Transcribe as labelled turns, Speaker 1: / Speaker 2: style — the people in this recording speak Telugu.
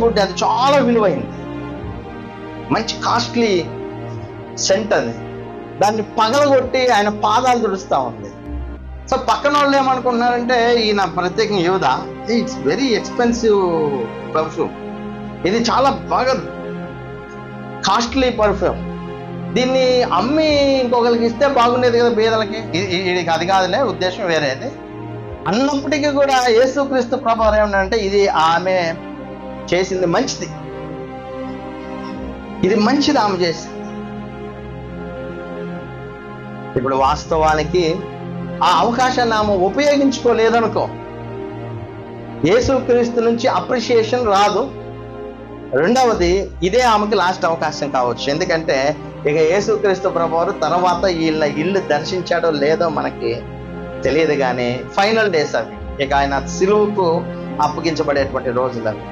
Speaker 1: బుడ్డి, అది చాలా విలువైంది, మంచి కాస్ట్లీ సెంట్ అది. దాన్ని పగలగొట్టి ఆయన పాదాలు తుడుస్తూ ఉంది. సో పక్కన వాళ్ళు ఏమనుకుంటున్నారంటే ఈయన ప్రత్యేకంగా యూదా, ఇట్స్ వెరీ ఎక్స్పెన్సివ్ పర్ఫ్యూమ్, ఇది చాలా బాగా కాస్ట్లీ పర్ఫ్యూమ్, దీన్ని అమ్మి ఇంకొకరికి ఇస్తే బాగుండేది కదా బీదలకి, ఇది అది కాదులే, ఉద్దేశం వేరేది అన్నప్పటికీ కూడా యేసుక్రీస్తు ప్రభు ఏమంటే ఇది ఆమె చేసింది మంచిది, ఇది మంచిది ఆమె చేసింది. ఇప్పుడు వాస్తవానికి ఆ అవకాశాన్ని ఆమె ఉపయోగించుకోలేదనుకో, యేసుక్రీస్తు నుంచి అప్రిషియేషన్ రాదు. రెండవది, ఇదే ఆమెకి లాస్ట్ అవకాశం కావచ్చు. ఎందుకంటే ఇక యేసుక్రీస్తు ప్రభువారు తర్వాత వీళ్ళ ఇల్లు దర్శించాడో లేదో మనకి తెలియదు, కానీ ఫైనల్ డేస్ అవి, ఇక ఆయన సిలువకు అప్పగించబడేటువంటి రోజులు అవి.